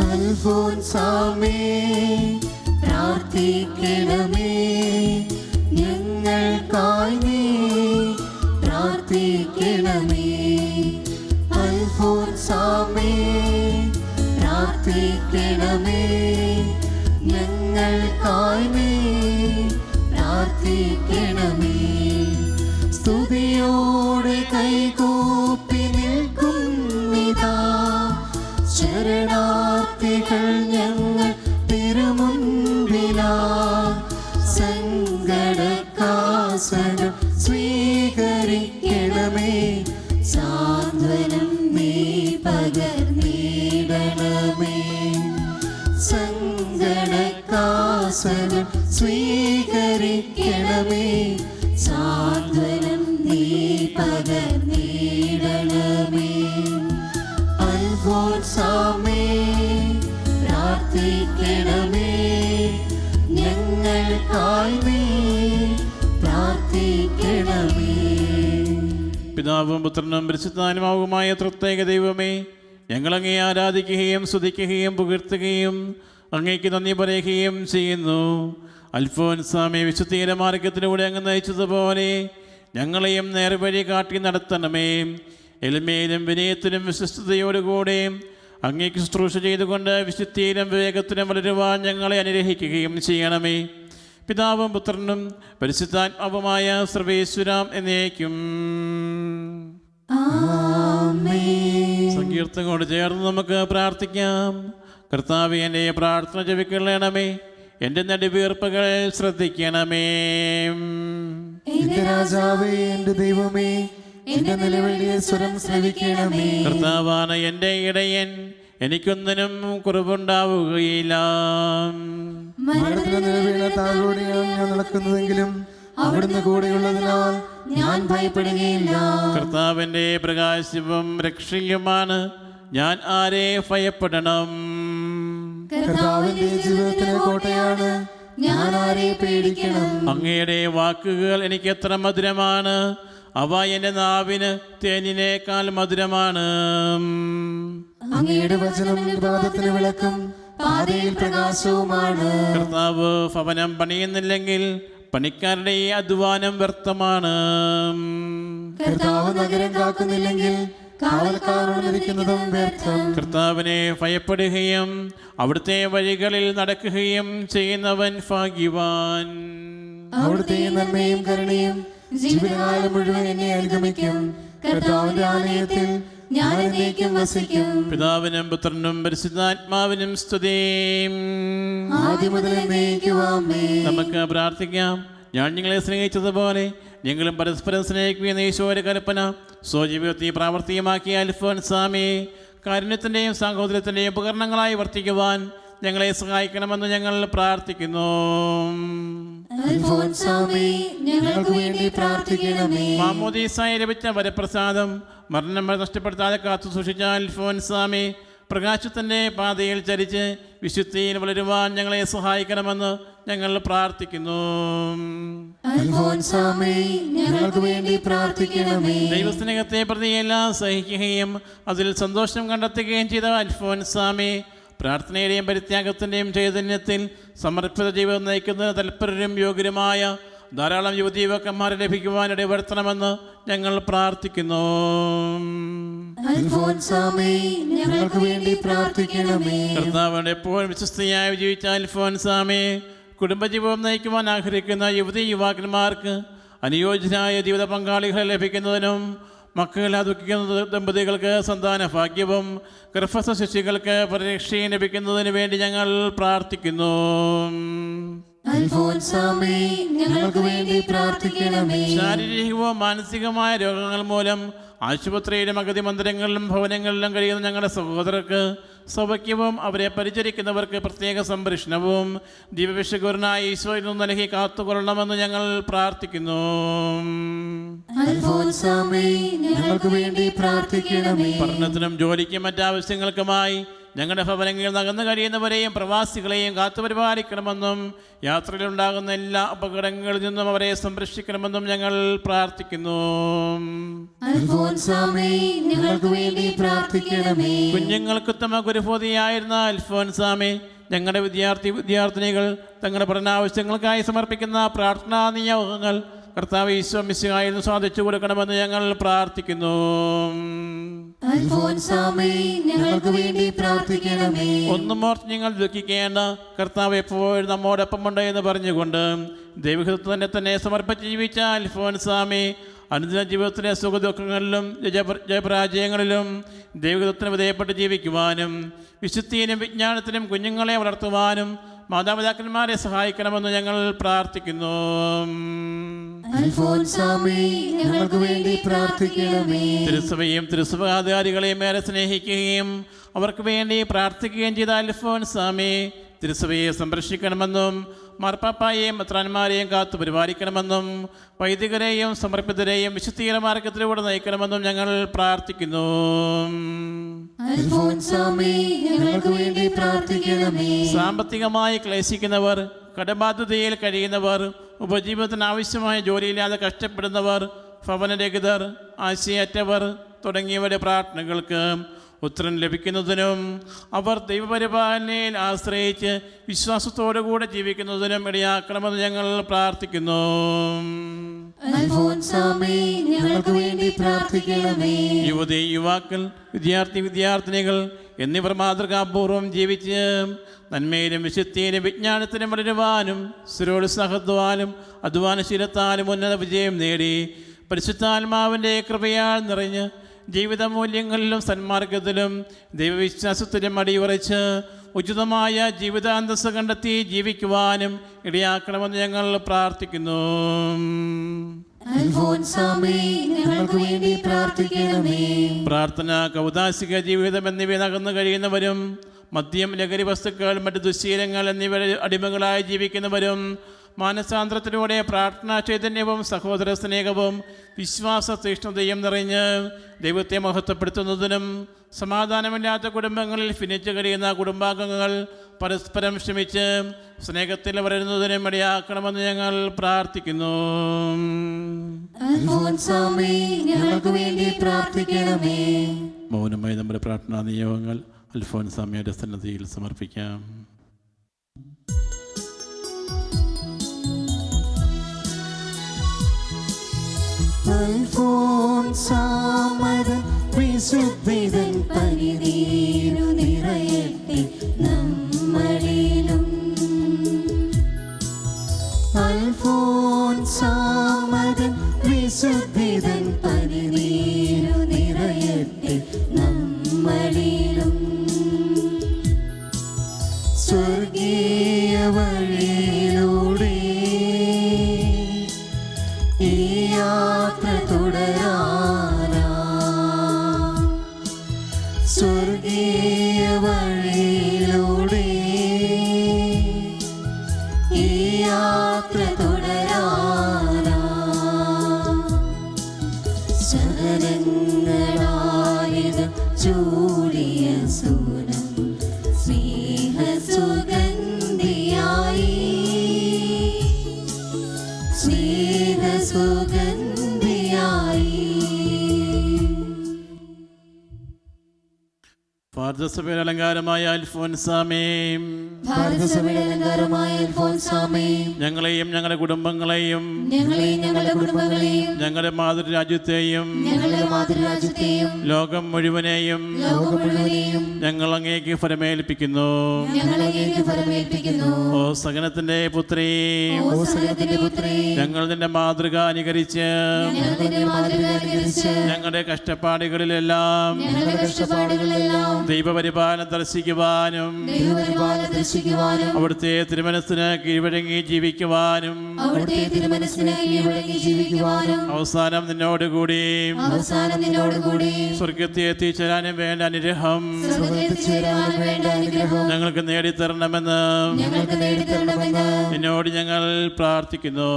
അൽഫോൻസാമേ പ്രാർത്ഥിക്കണമേ, ഞങ്ങൾക്കായി നീ പ്രാർത്ഥിക്കണമേ. അൽഫോൻസാമേ പ്രാർത്ഥിക്കണമേ, ഞങ്ങൾക്കായി നീ പ്രാർത്ഥിക്കണമേ. സ്തുതിയോടെ കൈകൂപ്പി നിൽക്കുന്നിതാ, ശരണാർത്ഥികൾ ഞങ്ങൾ തിരുമുൻപിലാ. സങ്കടക്കാസനം സ്വീകരിക്കണമേ, സാന്ത്വനം നീ പകർന്നിടണമേ. സങ്കടക്കാസനം സ്വീകരിക്കണമേ, സാന്ത്വനം നീ പകർന്നിടണമേ. അൽഫോൻസാമേ പ്രാർത്ഥിക്കണമേ, ഞങ്ങൾക്കായി നീ പ്രാർത്ഥിക്കണമേ. പിതാവും പുത്രനും പരിശുദ്ധാത്മാവുമായ ത്രിത്വൈക ദൈവമേ, ഞങ്ങളങ്ങേ ആരാധിക്കുകയും സ്തുതിക്കുകയും പുകഴ്ത്തുകയും അങ്ങേക്ക് നന്ദി പറയുകയും ചെയ്യുന്നു. അൽഫോൻസാമേ വിശുദ്ധീര മാർഗത്തിലൂടെ അങ്ങ് നയിച്ചതുപോലെ ഞങ്ങളെയും നേർവഴി കാട്ടി നടത്തണമേ. എളിമയിലും വിനയത്തിലും വിശ്വസ്തയോടുകൂടെ അങ്ങേക്ക് ശുശ്രൂഷ ചെയ്തുകൊണ്ട് വിശുദ്ധിയിലും വിവേകത്തിലും വളരുവാൻ ഞങ്ങളെ അനുഗ്രഹിക്കുകയും ചെയ്യണമേ. പിതാവും പുത്രനും പരിശുദ്ധാത്മാവുമായ സർവേശ്വരാം എന്നേക്കും. സങ്കീർത്തനോട് ചേർന്ന് നമുക്ക് പ്രാർത്ഥിക്കാം. കർത്താവേ, എൻ്റെ പ്രാർത്ഥന ചെവിക്കൊള്ളണമേ, എൻ്റെ നെടുവീർപ്പുകൾ ശ്രദ്ധിക്കണമേ. എൻ്റെ രാജാവേ, എൻ്റെ ദൈവമേ, എൻ്റെ നിലവിളിയെ സ്വരം ശ്രവിക്കണമേ. കർത്താവാണ് എൻ്റെ ഇടയൻ, എനിക്കൊന്നിനും കുറവുണ്ടാവുകയില്ല. മരണത്തിന്റെ നിലവിള താഴോടെയാണ് ഞാൻ നടക്കുന്നതെങ്കിലും അവിടുന്ന് കൂടെയുള്ളതിനാൽ ഞാൻ ഭയപ്പെടുകയില്ല. കർത്താവിൻ്റെ പ്രകാശവും രക്ഷയുമാണ്, ഞാൻ ആരെ ഭയപ്പെടണം? കർത്താവിന്റെ ജീവിതത്തിന് കോട്ടയാണ്, ഞാൻ ആരെ പേടിക്കണം? അങ്ങയുടെ വാക്കുകൾ എനിക്ക് എത്ര മധുരമാണ്, അവ എൻ്റെ നാവിന് തേനിനേക്കാൾ മധുരമാണ്. അങ്ങയുടെ വചനം പാദത്തിന് വിളക്കും പാതയിൽ പ്രകാശവുമാണ്. കർത്താവ് ഭവനം പണിയുന്നില്ലെങ്കിൽ പണിക്കാരുടെ അധ്വാനം വ്യർത്ഥമാണ്. കർത്താവ് നഗരം കാക്കുന്നില്ലെങ്കിൽ കാവൽക്കാരോടിരിക്കുന്നതും വ്യർത്ഥം. കർത്താവിനെ ഭയപ്പെടുകയും അവിടുത്തെ വഴികളിൽ നടക്കുകയും ചെയ്യുന്നവൻ ഭാഗ്യവാൻ. അവിടുത്തെ നന്മയും കരുണയും ജീവിതകാലം മുഴുവൻ എന്നെ അനുഗമിക്കും. കർത്താവിന്റെ ആലയത്തിൽ ഞാൻ എന്നേക്കും വസിക്കും. പിതാവിനും പുത്രനും പരിശുദ്ധാത്മാവിനും സ്തുതി. ആദ്യം മുതൽ എന്നേക്കും ആമേൻ. നമുക്ക് പ്രാർത്ഥിക്കാം. ഞാൻ നിങ്ങളെ സ്നേഹിച്ചതുപോലെ ഞങ്ങളും പരസ്പരം സ്നേഹിക്കുകയെന്ന ഈശോയുടെ കൽപ്പന സ്വജീവിതത്തെ പ്രാവർത്തികമാക്കിയ അൽഫോൻസാമേ, കാരുണ്യത്തിൻ്റെയും സാഹോദര്യത്തിൻ്റെയും ഉപകരണങ്ങളായി വർത്തിക്കുവാൻ ഞങ്ങളെ സഹായിക്കണമെന്ന് ഞങ്ങൾ പ്രാർത്ഥിക്കുന്നു. അൽഫോൻസാമേ, ഞങ്ങൾക്ക് വേണ്ടി പ്രാർത്ഥിക്കണമേ. മാമോദീസായി ലഭിച്ച വരപ്രസാദം മരണം നഷ്ടപ്പെടുത്താതെ കാത്തു സൂക്ഷിച്ച അൽഫോൻസാമേ, പ്രകാശത്തിൻ്റെ പാതയിൽ ചരിച്ച് വിശുദ്ധിയിൽ വളരുവാൻ ഞങ്ങളെ സഹായിക്കണമെന്ന് ഞങ്ങൾ പ്രാർത്ഥിക്കുന്നു. അൽഫോൻസാമേ, ഞങ്ങൾക്ക് വേണ്ടി പ്രാർത്ഥിക്കണമേ. ദൈവസ്നേഹത്തെ പ്രതി എല്ലാം സഹിക്കുകയും അതിൽ സന്തോഷം കണ്ടെത്തുകയും ചെയ്ത അൽഫോൻസാമേ, പ്രാർത്ഥനയുടെയും പരിത്യാഗത്തിൻ്റെയും ചൈതന്യത്തിൽ സമർപ്പിത ജീവിതം നയിക്കുന്ന തൽപരരും യോഗ്യരുമായ ധാരാളം യുവതീവക്കന്മാരെ ലഭിക്കുവാൻ ഇടവരുത്തണമെന്ന് ഞങ്ങൾ പ്രാർത്ഥിക്കുന്നു. അൽഫോൻസാമേ, ഞങ്ങൾക്ക് വേണ്ടി പ്രാർത്ഥിക്കണമേ. കർത്താവിന്റെ എപ്പോഴും വിശ്വസ്തയായി ജീവിച്ച അൽഫോൻസാമേ, കുടുംബജീവിതം നയിക്കുവാൻ ആഗ്രഹിക്കുന്ന യുവതി യുവാക്കന്മാർക്ക് അനുയോജ്യരായ ജീവിത പങ്കാളികളെ ലഭിക്കുന്നതിനും മക്കളെ ദുഃഖിക്കുന്ന ദമ്പതികൾക്ക് സന്താന ഭാഗ്യവും ഗർഭസ്ഥ ശിശുക്കൾക്ക് പരിരക്ഷയും ലഭിക്കുന്നതിന് വേണ്ടി ഞങ്ങൾ പ്രാർത്ഥിക്കുന്നു. അൽഫോൻസാമേ, ഞങ്ങൾക്ക് വേണ്ടി പ്രാർത്ഥിക്കണമേ. ശാരീരികവും മാനസികമായ രോഗങ്ങൾ മൂലം ആശുപത്രിയിലും അഗതി മന്ദിരങ്ങളിലും ഭവനങ്ങളിലും കഴിയുന്ന ഞങ്ങളുടെ സഹോദരർക്ക് സൗഖ്യവും അവരെ പരിചരിക്കുന്നവർക്ക് പ്രത്യേക സംരക്ഷണവും ദിവ്യവിശുദ്ധനായ ഈശോയിൽ നിന്ന് നൽകി കാത്തുകൊള്ളണമെന്ന് ഞങ്ങൾ പ്രാർത്ഥിക്കുന്നു. അൽഫോൻസാമേ, ഞങ്ങൾക്ക് വേണ്ടി പ്രാർത്ഥിക്കണമേ. പഠനത്തിനും ജോലിക്കും മറ്റാവശ്യങ്ങൾക്കുമായി ഞങ്ങളുടെ ഭവനങ്ങളിൽ നകന്നു കഴിയുന്നവരെയും പ്രവാസികളെയും കാത്തുപരിപാലിക്കണമെന്നും യാത്രയിലുണ്ടാകുന്ന എല്ലാ അപകടങ്ങളിൽ നിന്നും അവരെ സംരക്ഷിക്കണമെന്നും ഞങ്ങൾ പ്രാർത്ഥിക്കുന്നു. ഞങ്ങൾക്ക് വേണ്ടി പ്രാർത്ഥിക്കണമേ. കുഞ്ഞുങ്ങൾക്ക് ഉത്തമ ഗുരുബോധിയായിരുന്ന അൽഫോൻസാമേ, ഞങ്ങളുടെ വിദ്യാർത്ഥിനികൾ തങ്ങളുടെ പഠനാവശ്യങ്ങൾക്കായി സമർപ്പിക്കുന്ന പ്രാർത്ഥനാ നിയോഗങ്ങൾ കർത്താവ് ഈശോ മിശിഹായിൽ സാധിച്ചു കൊടുക്കണമെന്ന് ഞങ്ങൾ പ്രാർത്ഥിക്കുന്നു. ഞങ്ങൾക്ക് വേണ്ടി പ്രാർത്ഥിക്കണമേ. ഒന്നും ഓർത്ത് നിങ്ങൾ ദുഃഖിക്കേണ്ട, കർത്താവ് എപ്പോഴും നമ്മോടൊപ്പമുണ്ട് എന്ന് പറഞ്ഞുകൊണ്ട് ദൈവഹിതത്വം തന്നെ സമർപ്പിച്ച് ജീവിച്ച അൽഫോൻസാമേ, അനുദിന ജീവിതത്തിലെ സുഖദുഃഖങ്ങളിലും ജയപരാജയങ്ങളിലും ദൈവഹിതത്തിന് വിധേയപ്പെട്ട് ജീവിക്കുവാനും വിശുദ്ധിയിലും വിജ്ഞാനത്തിലും കുഞ്ഞുങ്ങളെ വളർത്തുവാനും മാതാപിതാക്കന്മാരെ സഹായിക്കണമെന്ന് ഞങ്ങൾ പ്രാർത്ഥിക്കുന്നു. ഞങ്ങൾക്ക് വേണ്ടി പ്രാർത്ഥിക്കണമേ. തിരുസഭയും തിരുസഭാധികാരികളെയും ഏറെ സ്നേഹിക്കുകയും അവർക്ക് വേണ്ടി പ്രാർത്ഥിക്കുകയും ചെയ്ത അൽഫോൻസാമേ, തിരുസഭയെ സംരക്ഷിക്കണമെന്നും മാർപ്പാപ്പായെയും മെത്രാന്മാരെയും കാത്തു പരിപാലിക്കണമെന്നും വൈദികരെയും സമർപ്പിതരെയും വിശുദ്ധീകരണ മാർഗത്തിലൂടെ നയിക്കണമെന്നും ഞങ്ങൾ പ്രാർത്ഥിക്കുന്നു. സാമ്പത്തികമായി ക്ലേശിക്കുന്നവർ, കടബാധ്യതയിൽ കഴിയുന്നവർ, ഉപജീവനത്തിന് ആവശ്യമായ ജോലിയില്ലാതെ കഷ്ടപ്പെടുന്നവർ, ഭവനരഹിതർ, ആശയറ്റവർ തുടങ്ങിയവരുടെ പ്രാർത്ഥനകൾക്ക് ഉത്തരം ലഭിക്കുന്നതിനും അവർ ദൈവപരിപാലനയിൽ ആശ്രയിച്ച് വിശ്വാസത്തോടുകൂടെ ജീവിക്കുന്നതിനും ഇടയാക്കണമെന്ന് ഞങ്ങൾ പ്രാർത്ഥിക്കുന്നു. യുവതി യുവാക്കൾ, വിദ്യാർത്ഥിനികൾ എന്നിവർ മാതൃകാപൂർവം ജീവിച്ച് നന്മയിലും വിശുദ്ധിയിലും വിജ്ഞാനത്തിനും വളരുവാനും സ്ഥിരോത്സാഹത്താലും അധ്വാനശീലത്താലും ഉന്നത വിജയം നേടി പരിശുദ്ധാത്മാവിൻ്റെ കൃപയാൽ നിറഞ്ഞ് ജീവിതമൂല്യങ്ങളിലും സന്മാർഗത്തിലും ദൈവവിശ്വാസത്തിലും അടിയുറച്ച് ഉചിതമായ ജീവിതാന്തസ്സ് കണ്ടെത്തി ജീവിക്കുവാനും ഇടയാക്കണമെന്ന് ഞങ്ങൾ പ്രാർത്ഥിക്കുന്നു. പ്രാർത്ഥന, കൗദാസിക ജീവിതം എന്നിവ നകന്നു കഴിയുന്നവരും മദ്യം, ലഹരി വസ്തുക്കൾ, മറ്റ് ദുശ്ശീലങ്ങൾ എന്നിവ അടിമകളായി ജീവിക്കുന്നവരും മാനസാന്തരത്തിലൂടെ പ്രാർത്ഥനാ ചൈതന്യവും സഹോദര സ്നേഹവും വിശ്വാസ തീഷ്ണതയും നിറഞ്ഞ് ദൈവത്തെ മഹത്വപ്പെടുത്തുന്നതിനും സമാധാനമില്ലാത്ത കുടുംബങ്ങളിൽ ഭിന്നിച്ചു കഴിയുന്ന കുടുംബാംഗങ്ങൾ പരസ്പരം ക്ഷമിച്ച് സ്നേഹത്തിൽ വളരുന്നതിനും ഇടയാക്കണമെന്ന് ഞങ്ങൾ പ്രാർത്ഥിക്കുന്നു. മൗനമായി നമ്മുടെ പ്രാർത്ഥനാ നിയോഗങ്ങൾ അൽഫോൻസാമയുടെ സന്നദ്ധിയിൽ സമർപ്പിക്കാം. അൽഫോൻസാമൻ വിശുദ്ധിതൻ പരിനീരു നിറയട്ടെ നമ്മളിലും. അൽഫോൻസാമൻ വിശുദ്ധിതൻ പരിനീരു നിറയട്ടെ നമ്മളിലും. സ്വർഗീയ വഴിയിലൂടെ ഈ യാത്ര തുടരാനാ, സ്വർഗീയ വഴിയിലൂടെ ഈ യാത്ര തുടരാനാ. ശരണങ്ങളാലിത് ചൂടിയ സൂനം സ്നേഹസുഗന്ധിയായി, സ്നേഹസുഗന്ധിയായി. ഭാരതസഭയുടെ അലങ്കാരമായ അൽഫോൻസാമേ, ഞങ്ങളെയും ഞങ്ങളുടെ കുടുംബങ്ങളെയും ഞങ്ങളുടെ മാതൃരാജ്യത്തെയും ലോകം മുഴുവനെയും ഞങ്ങൾ അങ്ങേക്ക് ഫലമേൽപ്പിക്കുന്നു. ഓ സകലത്തിന്റെ പുത്രി, ഞങ്ങൾ നിന്റെ മാതൃക അനുകരിച്ച് ഞങ്ങളുടെ കഷ്ടപ്പാടുകളിലെല്ലാം ദൈവപരിപാലനം ദർശിക്കുവാനും അവിടുത്തെ തിരുമനസ്സിന് കീഴ്വഴങ്ങി ജീവിക്കുവാനും അവസാനം നിന്നോടുകൂടി സ്വർഗത്തെ എത്തിച്ചേരാനും വേണ്ട അനുഗ്രഹം ഞങ്ങൾക്ക് നേടിത്തരണമെന്ന് നിന്നോട് ഞങ്ങൾ പ്രാർത്ഥിക്കുന്നു.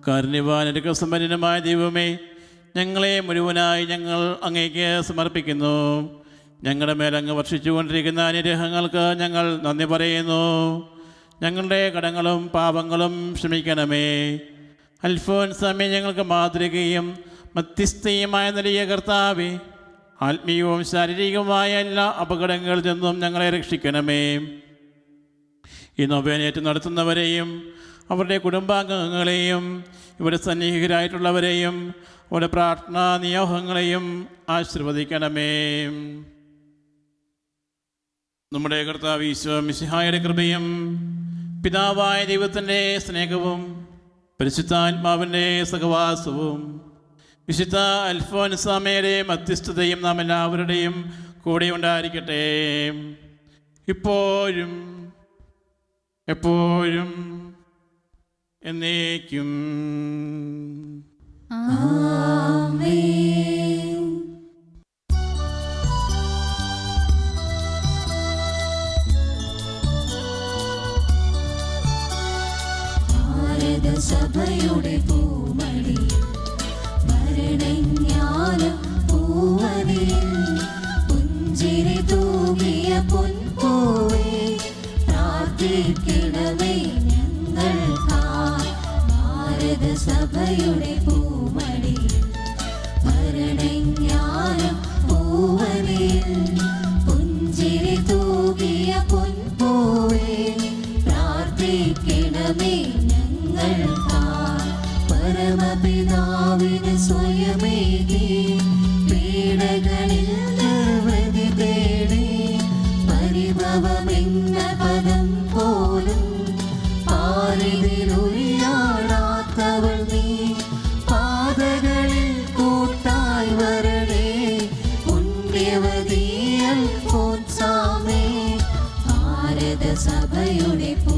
കാരുണ്യവാൻ അനുഗ്രഹസമ്പന്നനുമായ ദൈവമേ, ഞങ്ങളെ മുഴുവനായി ഞങ്ങൾ അങ്ങേക്ക് സമർപ്പിക്കുന്നു. ഞങ്ങളുടെ മേലങ്ങ് വർഷിച്ചുകൊണ്ടിരിക്കുന്ന അനുഗ്രഹങ്ങൾക്ക് ഞങ്ങൾ നന്ദി പറയുന്നു. ഞങ്ങളുടെ കടങ്ങളും പാപങ്ങളും ക്ഷമിക്കണമേ. അൽഫോൻസാമേ, ഞങ്ങൾക്ക് മാതൃകയും മധ്യസ്ഥയുമായ നൽകിയ കർത്താവേ, ആത്മീയവും ശാരീരികവുമായ എല്ലാ അപകടങ്ങളിൽ നിന്നും ഞങ്ങളെ രക്ഷിക്കണമേ. ഈ നൊവേനേറ്റ് നടത്തുന്നവരെയും അവരുടെ കുടുംബാംഗങ്ങളെയും ഇവിടെ സന്നിഹിതരായിട്ടുള്ളവരെയും അവരുടെ പ്രാർത്ഥനാ നിയോഗങ്ങളെയും ആശീർവദിക്കണമേ. നമ്മുടെ കർത്താവ് ഈശോ മിശിഹായുടെ കൃപയും പിതാവായ ദൈവത്തിൻ്റെ സ്നേഹവും പരിശുദ്ധാത്മാവിൻ്റെ സഹവാസവും വിശുദ്ധ അൽഫോൻസാമയുടെ മധ്യസ്ഥതയും നാം എല്ലാവരുടെയും കൂടെ ഉണ്ടായിരിക്കട്ടെ, ഇപ്പോഴും എപ്പോഴും എന്നേക്കും. ആമേൻ. ഭാരതസഭയുടെ പൂമണി ഭരണജ്ഞാനം പൂവനിൽ പുഞ്ചിരി തൂകിയ പൊൻപൂവേ, പ്രാർത്ഥിക്കണമേ ഞങ്ങൾക്കായി. ഭാരതസഭയുടെ പൂമണി ഭരണജ്ഞാനം പൂവനിൽ പുഞ്ചിരി തൂകിയ പൊൻപൂവേ, പ്രാർത്ഥിക്കണമേ ഞങ്ങൾക്കായി. പരമപിതാവിന് സ്വയമേകി പീഡകളിൽ നിർവൃതി തേടി പരിഭവമെന്ന പദം പോലും പാരിതിലൊഴിയാടാത്തവൾ നീ, പാതകളിൽ കൂട്ടായി വരണേ പുണ്യവതിയൽ അൽഫോൻസാമേ. ഭാരതസഭയുടെ പൂ